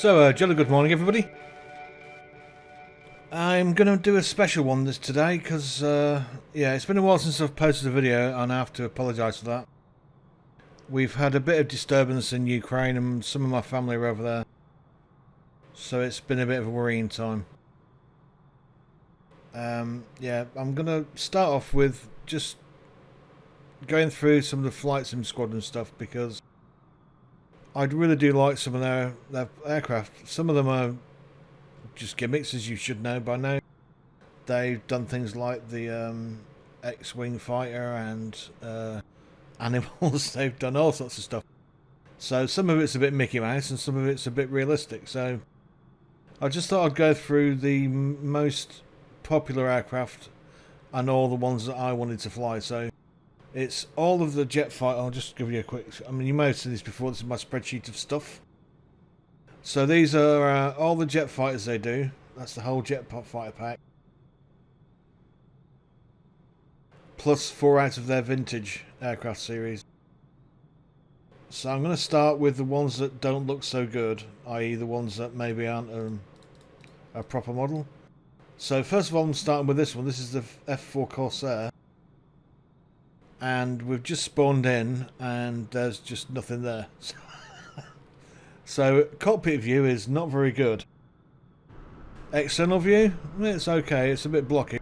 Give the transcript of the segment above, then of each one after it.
Jolly good morning, everybody. I'm going to do a special one today because, yeah, it's been a while since I've posted a video and I have to apologise for that. We've had a bit of disturbance in Ukraine and some of my family are over there, so it's been a bit of a worrying time. Yeah, I'm going to start off with just going through some of the Flightsim Squadron stuff because I really do like some of their aircraft. Some of them are just gimmicks, as you should know by now. They've done things like the X-Wing fighter and animals. They've done all sorts of stuff. So some of it's a bit Mickey Mouse and some of it's a bit realistic. So I just thought I'd go through the most popular aircraft and all the ones that I wanted to fly. So it's all of the jet fighter. I'll just give you a quick... I mean, you may have seen this before. This is my spreadsheet of stuff. So these are all the jet fighters they do. That's the whole jet fighter pack. Plus 4 out of their vintage aircraft series. So I'm going to start with the ones that don't look so good, i.e. the ones that maybe aren't a proper model. So first of all, I'm starting with this one. This is the F4 Corsair. And we've just spawned in and there's just nothing there. So cockpit view is not very good. External view, it's okay. It's a bit blocky.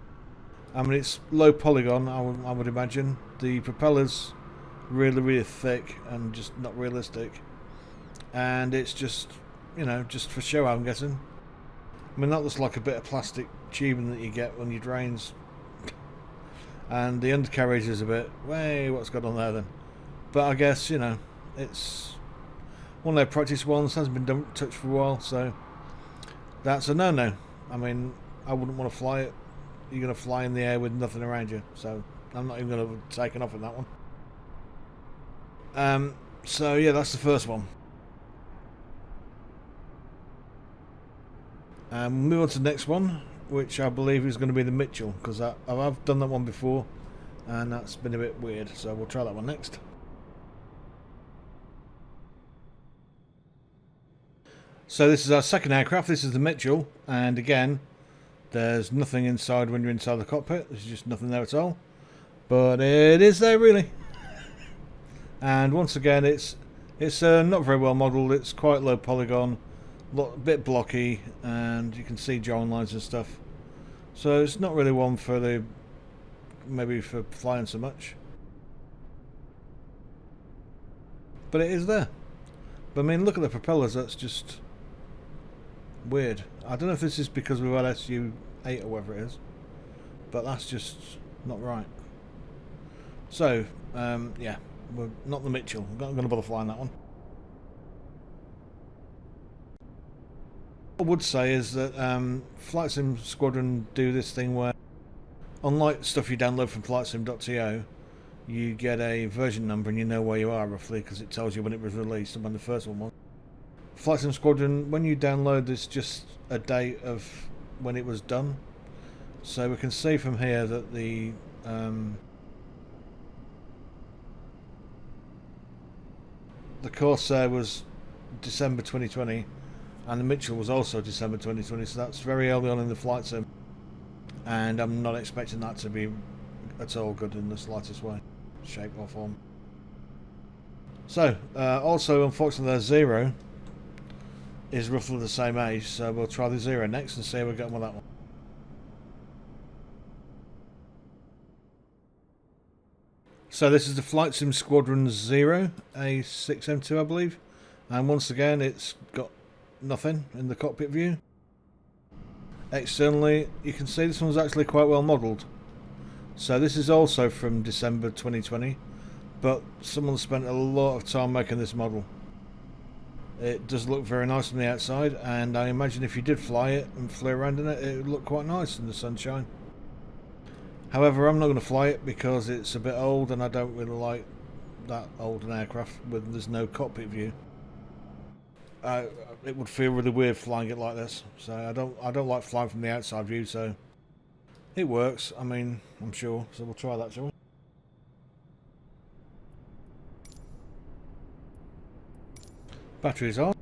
I mean, it's low polygon, I would imagine. The propeller's really thick and just not realistic. And it's just, you know, just for show, I'm guessing. I mean, that looks like a bit of plastic tubing that you get when you drains. And the undercarriage is a bit, way, what's going on there then? But I guess, you know, it's one of their practice ones, hasn't been touched for a while, so that's a no-no. I mean, I wouldn't want to fly it. You're going to fly in the air with nothing around you, so I'm not even going to take it off in that one. So yeah, that's the first one. We'll move on to the next one, which I believe is going to be the Mitchell, because I've done that one before and that's been a bit weird, so we'll try that one next. So this is our second aircraft. This is the Mitchell, and again there's nothing inside when you're inside the cockpit. There's just nothing there at all, but it is there really. And once again, it's not very well modelled. It's quite low polygon, a bit blocky, and you can see drone lines and stuff. So it's not really one for the maybe for flying so much, but it is there. But I mean, look at the propellers. That's just weird. I don't know if this is because we've had SU8 or whatever it is, but that's just not right. So yeah, we're not the Mitchell. I'm not going to bother flying that one. What I would say is that Flightsim Squadron do this thing where, unlike stuff you download from flightsim.to, you get a version number and you know where you are roughly because it tells you when it was released and when the first one was. Flightsim Squadron, when you download, there's just a date of when it was done. So we can see from here that the Corsair was December 2020 and the Mitchell was also December 2020, so that's very early on in the flight sim, and I'm not expecting that to be at all good in the slightest way, shape or form. So also unfortunately their Zero is roughly the same age, so we'll try the Zero next and see how we get on with that one. So this is the Flightsim Squadron Zero, A6M2 I believe, and once again it's got nothing in the cockpit view. Externally you can see this one's actually quite well modelled. So this is also from December 2020, but someone spent a lot of time making this model. It does look very nice from the outside, and I imagine if you did fly it and flew around in it, it would look quite nice in the sunshine. However, I'm not going to fly it because it's a bit old and I don't really like that old an aircraft when there's no cockpit view. It would feel really weird flying it like this, so I don't like flying from the outside view. So it works, I mean, I'm sure. So we'll try that, shall we? Batteries on.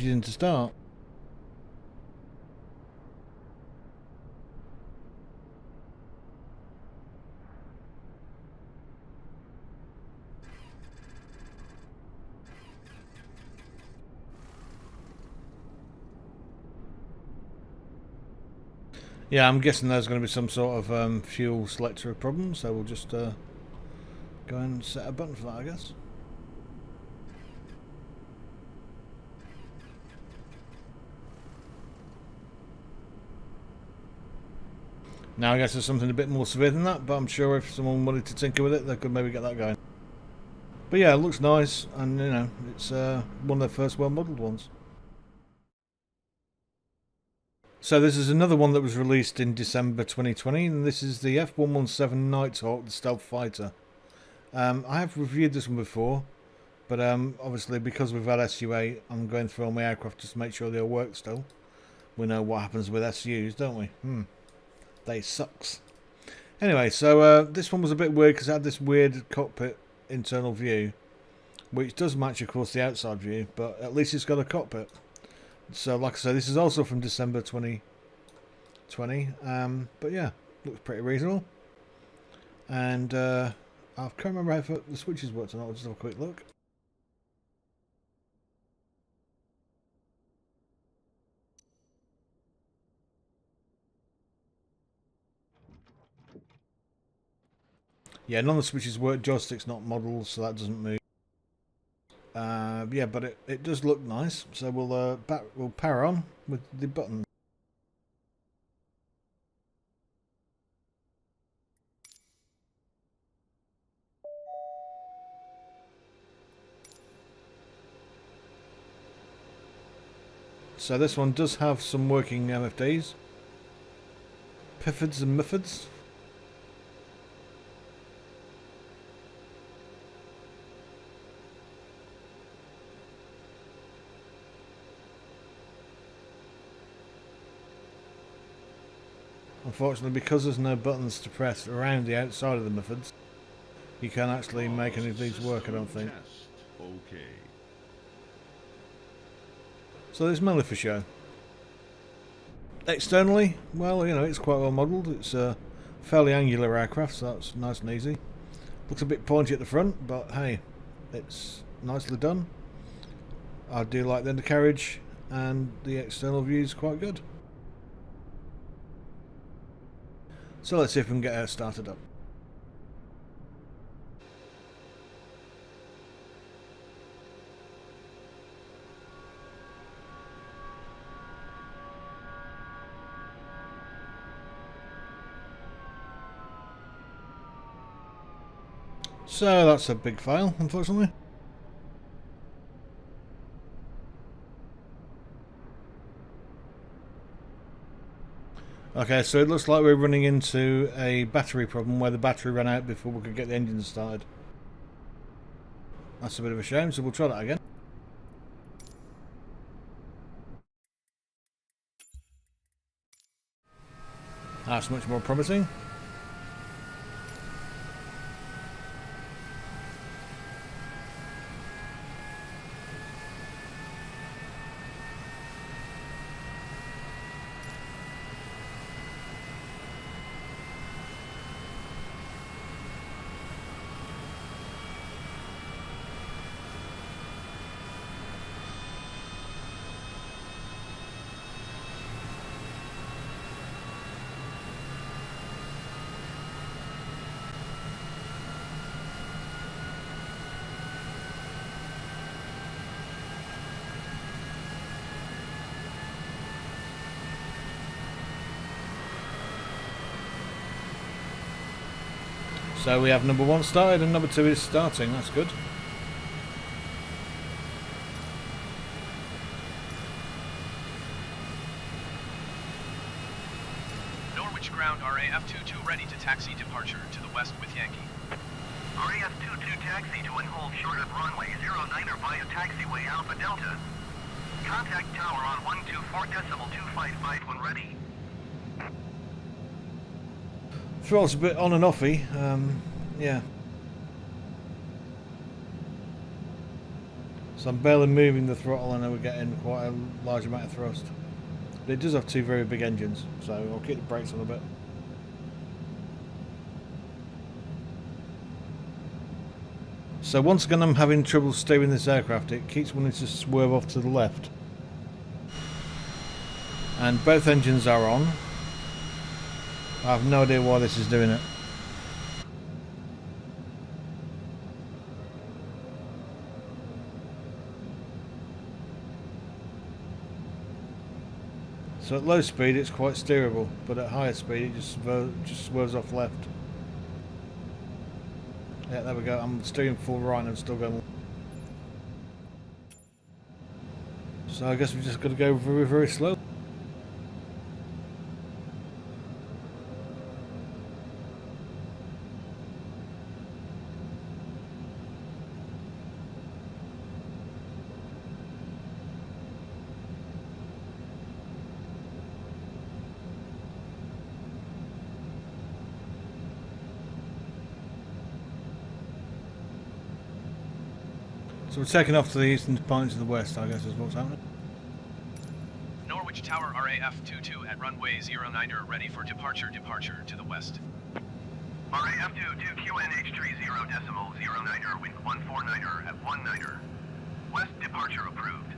switches in to start. Yeah, I'm guessing there's going to be some sort of fuel selector problem, so we'll just go and set a button for that, I guess. Now I guess there's something a bit more severe than that, but I'm sure if someone wanted to tinker with it, they could maybe get that going. But yeah, it looks nice, and you know, it's one of their first well-modelled ones. So this is another one that was released in December 2020, and this is the F-117 Nighthawk, the stealth fighter. I have reviewed this one before, but obviously because we've had SU8, I'm going through all my aircraft just to make sure they all work still. We know what happens with SUs, don't we? They sucks. Anyway, so this one was a bit weird because it had this weird cockpit internal view, which does match, of course, the outside view, but at least it's got a cockpit. So, like I said, this is also from December 2020, but yeah, looks pretty reasonable. And I can't remember if the switches worked or not. I'll just have a quick look. Yeah, none of the switches work. Joystick's not modelled, so that doesn't move. Yeah, but it does look nice. So we'll power on with the button. So this one does have some working MFDs, piffids and miffids. Unfortunately, because there's no buttons to press around the outside of the miffids, you can't actually make any of these work, I don't think. Okay. So it's mainly for show. Externally, well, you know, it's quite well modelled. It's a fairly angular aircraft, so that's nice and easy. Looks a bit pointy at the front, but hey, it's nicely done. I do like the undercarriage, and the external view is quite good. So let's see if we can get her started up. So that's a big file, unfortunately. Okay, so it looks like we're running into a battery problem where the battery ran out before we could get the engine started. That's a bit of a shame, so we'll try that again. That's much more promising. So we have number 1 started and number 2 is starting, that's good. Norwich ground RAF-22 ready to taxi departure to the west with Yankee. RAF-22 taxi to and hold short of runway 09er via taxiway Alpha Delta. Contact tower on 124.255 when ready. Throttle's a bit on and offy, yeah. So I'm barely moving the throttle and we're getting quite a large amount of thrust. But it does have two very big engines, so I'll keep the brakes on a bit. So once again I'm having trouble steering this aircraft. It keeps wanting to swerve off to the left. And both engines are on. I have no idea why this is doing it. So at low speed it's quite steerable, but at higher speed it just swerves off left. Yeah, there we go. I'm steering full right and I'm still going. So I guess we've just got to go very, very slow. So we're taking off to the east and pointing to the west, I guess is what's happening. Norwich Tower RAF-22 at runway 09er ready for departure to the west. RAF-22 QNH30.09er, wind 149er at 19er. West departure approved.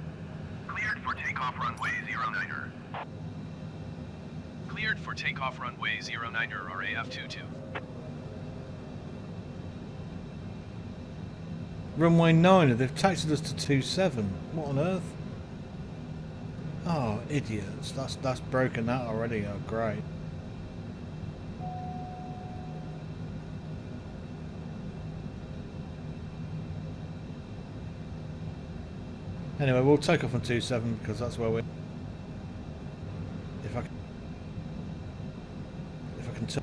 Cleared for takeoff runway 09er. Cleared for takeoff runway 09er RAF-22. Runway 9, they've taxied us to 27. What on earth? Oh, idiots. That's broken that already. Oh, great. Anyway, we'll take off on 27 because that's where we're... If I can turn...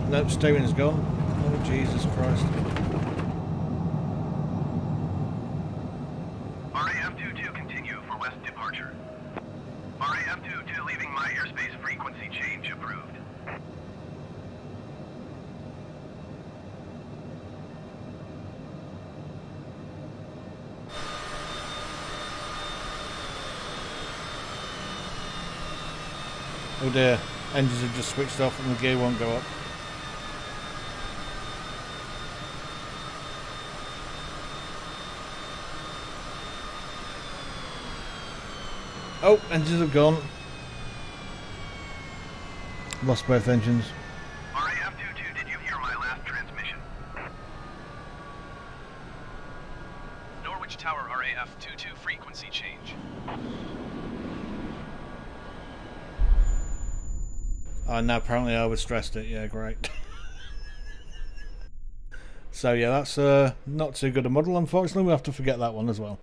Nope, steering's gone. Oh, Jesus Christ. RAF-22 continue for west departure. RAF-22 leaving my airspace, frequency change approved. Oh dear, engines have just switched off and the gear won't go up. Oh, engines have gone. Lost both engines. RAF-22, did you hear my last transmission? Norwich Tower RAF-22 frequency change. Oh, now apparently I overstressed it. Yeah, great. So yeah, that's not too good a model. Unfortunately, we'll have to forget that one as well.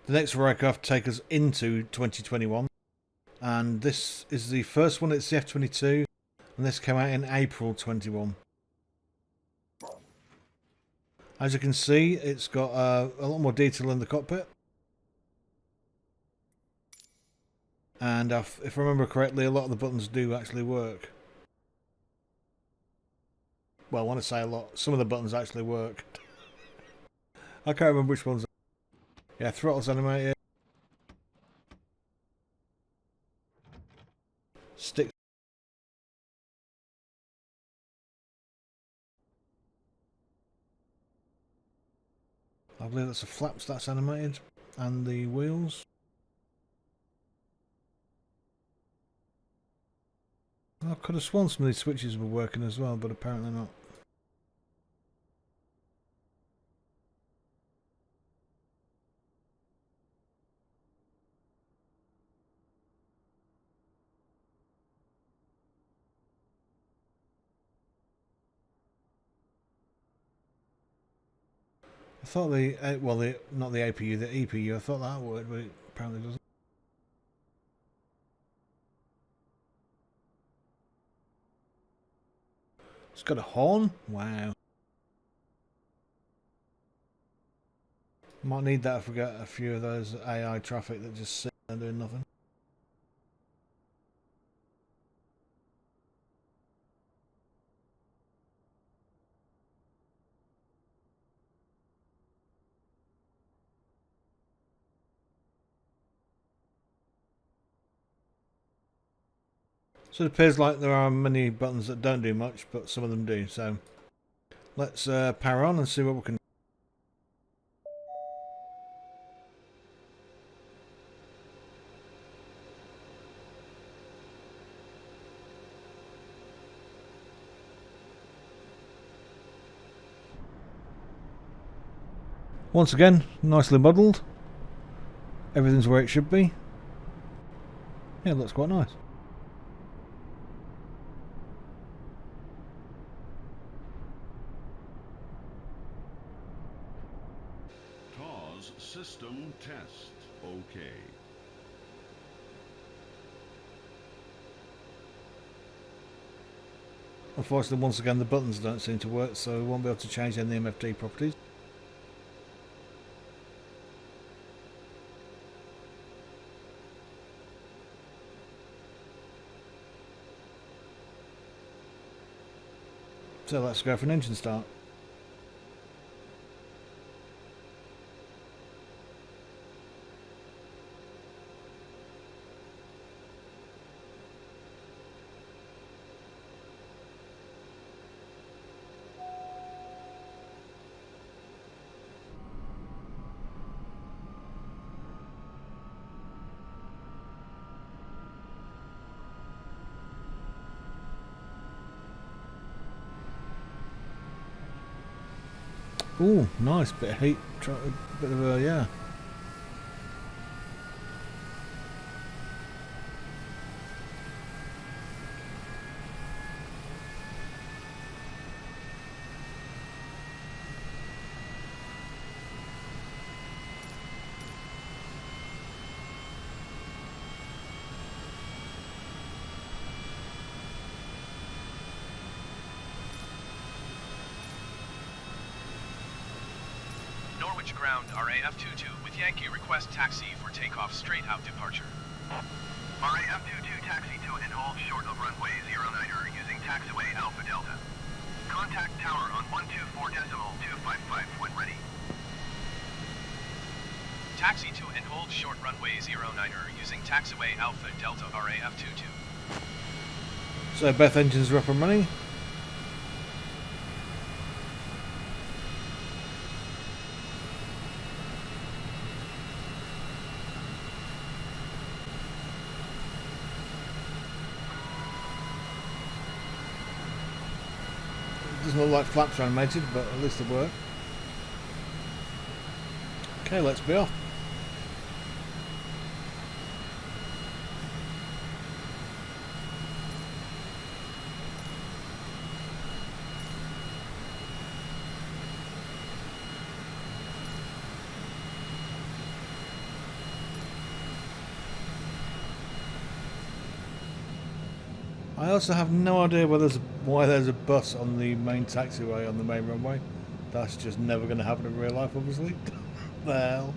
The next aircraft take us into 2021, and this is the first one. It's the F-22, and this came out in April 21. As you can see, it's got a lot more detail in the cockpit, and if I remember correctly, a lot of the buttons do actually work. Well, I want to say a lot. Some of the buttons actually work. I can't remember which ones. Yeah, throttle's animated. Stick. I believe that's the flaps that's animated. And the wheels. I could have sworn some of these switches were working as well, but apparently not. I thought not the APU, the EPU, I thought that would, but it apparently doesn't. It's got a horn? Wow. Might need that if we get a few of those AI traffic that just sit there doing nothing. So it appears like there are many buttons that don't do much, but some of them do. So let's power on and see what we can do. Once again, nicely modelled. Everything's where it should be. Yeah, it looks quite nice. TAWS system test. Okay. Unfortunately, once again, the buttons don't seem to work, so we won't be able to change any MFD properties. So let's go for an engine start. Ooh, nice bit of heat, bit of a, yeah. Norwich ground, RAF-22 with Yankee request taxi for takeoff straight out departure. RAF-22 taxi to and hold short of runway 09er using taxiway Alpha Delta. Contact tower on 124.255 when ready. Taxi to and hold short runway 09er using taxiway Alpha Delta RAF-22. So both engines are up and running. Doesn't look like flaps are animated, but at least they work. Okay, let's be off. I also have no idea why there's a bus on the main taxiway on the main runway. That's just never going to happen in real life, obviously. The hell?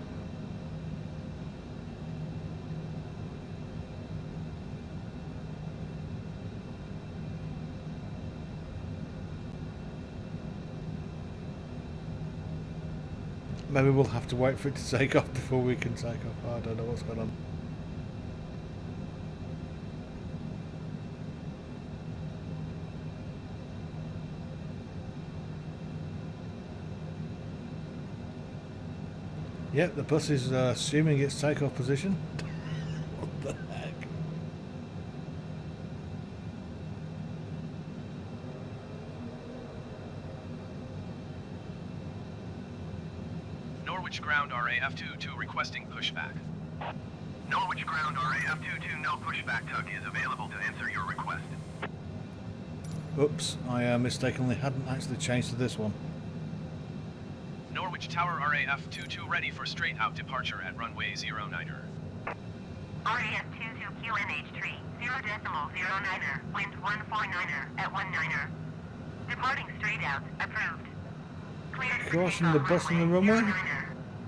Maybe we'll have to wait for it to take off before we can take off. I don't know what's going on. Yep, the bus is assuming its takeoff position. What the heck? Norwich ground, RAF-22 requesting pushback. Norwich ground RAF-22 no pushback tug is available to answer your request. Oops, I mistakenly hadn't actually changed to this one. Norwich tower RAF-22 ready for straight out departure at runway 09er. RAF-22 QNH3, 0.09er, wind 149er at 19er. Departing straight out, approved. Cleared for Crossing takeoff the bus on the runway runway? 09er.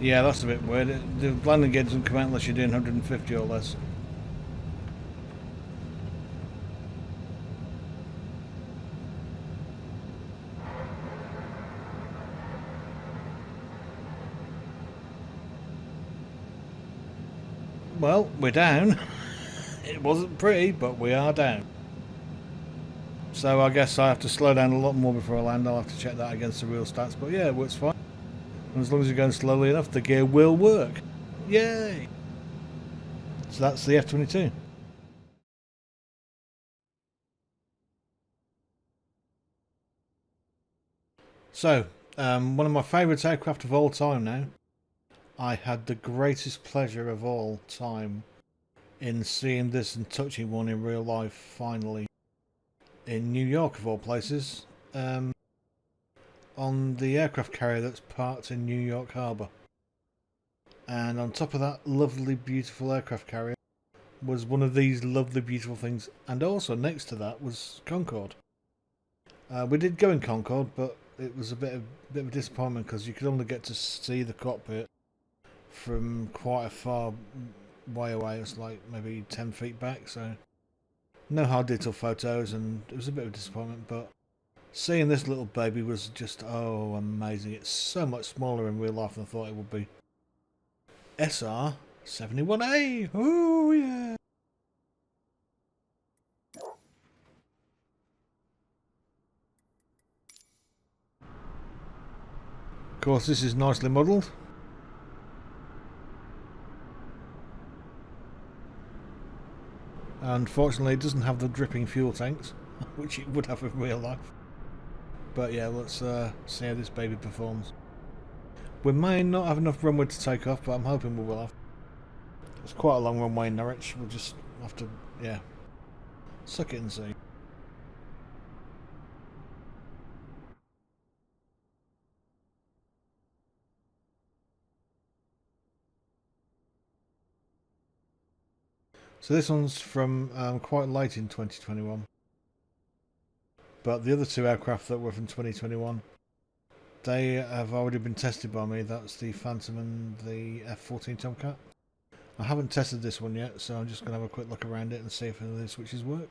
Yeah, that's a bit weird. The landing gear doesn't come out unless you're doing 150 or less. Well, we're down. It wasn't pretty, but we are down. So I guess I have to slow down a lot more before I land. I'll have to check that against the real stats. But yeah, it works fine. And as long as you're going slowly enough, the gear will work. Yay! So that's the F-22. So, one of my favourite aircraft of all time now. I had the greatest pleasure of all time in seeing this and touching one in real life, finally. In New York, of all places. On the aircraft carrier that's parked in New York Harbour. And on top of that lovely, beautiful aircraft carrier was one of these lovely, beautiful things. And also next to that was Concorde. We did go in Concorde, but it was a bit of a disappointment because you could only get to see the cockpit from quite a far way away. It was like maybe 10 feet back, so no hard detail photos, and it was a bit of a disappointment. But seeing this little baby was just, oh, amazing. It's so much smaller in real life than I thought it would be. SR-71A! Oh, yeah! Of course, this is nicely modelled. Unfortunately, it doesn't have the dripping fuel tanks, which it would have in real life. But yeah, let's see how this baby performs. We may not have enough runway to take off, but I'm hoping we will have. It's quite a long runway in Norwich. We'll just have to, yeah, suck it and see. So this one's from quite late in 2021. But the other two aircraft that were from 2021, they have already been tested by me. That's the Phantom and the F-14 Tomcat. I haven't tested this one yet, so I'm just going to have a quick look around it and see if any of the switches work.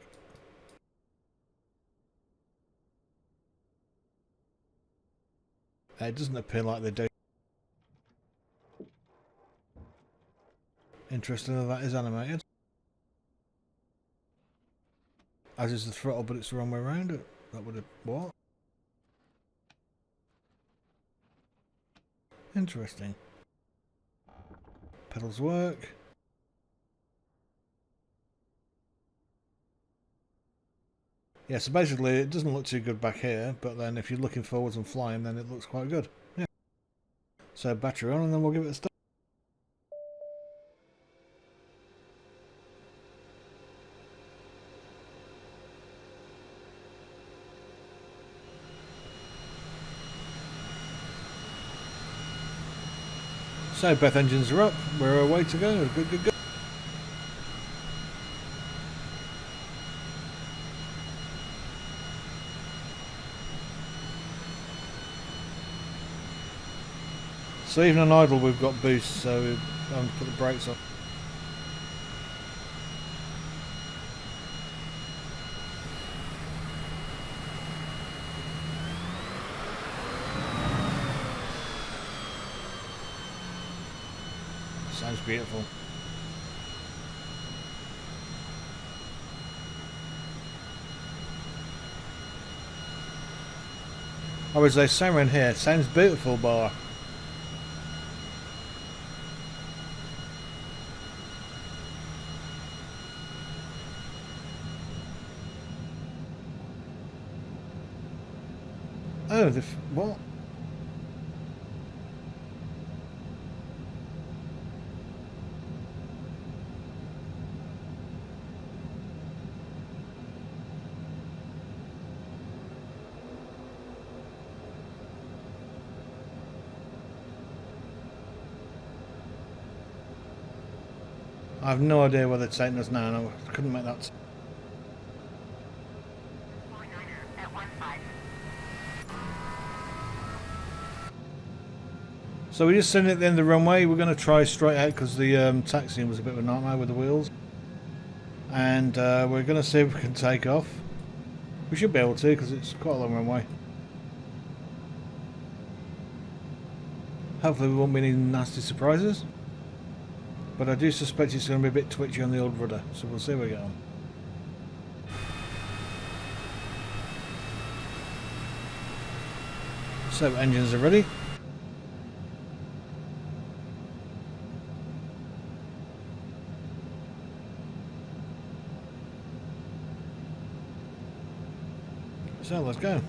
It doesn't appear like they do. Interesting that is animated. As is the throttle, but it's the wrong way around it. That would have... what? Interesting. Pedals work. Yeah, so basically it doesn't look too good back here, but then if you're looking forwards and flying, then it looks quite good. Yeah. So battery on, and then we'll give it a start. So both engines are up, we're away to go. Good, good, good. So even on idle we've got boost, so I'm going to put the brakes on. Sounds beautiful. I was like, somewhere in here, sounds beautiful, bar. Oh, what? I have no idea where they're taking us now, no, I couldn't make that. So we're just sitting at the end of the runway. We're going to try straight out because the taxiing was a bit of a nightmare with the wheels. And we're going to see if we can take off. We should be able to because it's quite a long runway. Hopefully we won't be any nasty surprises. But I do suspect it's going to be a bit twitchy on the old rudder. So we'll see how we get on. So engines are ready. So let's go.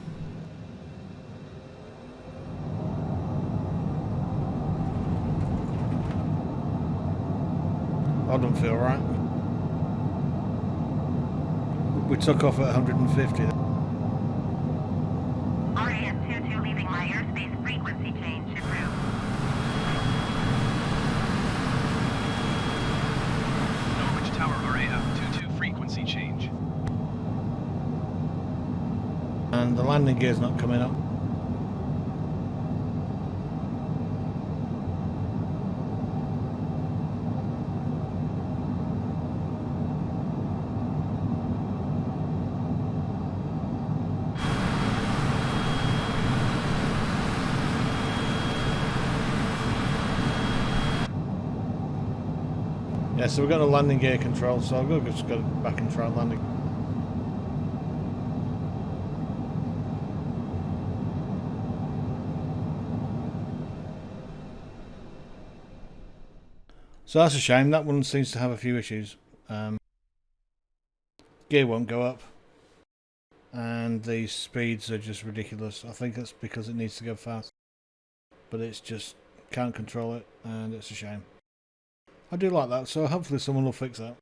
I don't feel right. We took off at 150. RAF-22 leaving my airspace, frequency change approved. Norwich Tower RAF-22 frequency change. And the landing gear's not coming up. Yeah, so we've got a landing gear control, so I'll just go back and try landing. So that's a shame. That one seems to have a few issues. Gear won't go up. And the speeds are just ridiculous. I think that's because it needs to go fast. But it's just can't control it and it's a shame. I do like that, so hopefully someone will fix that.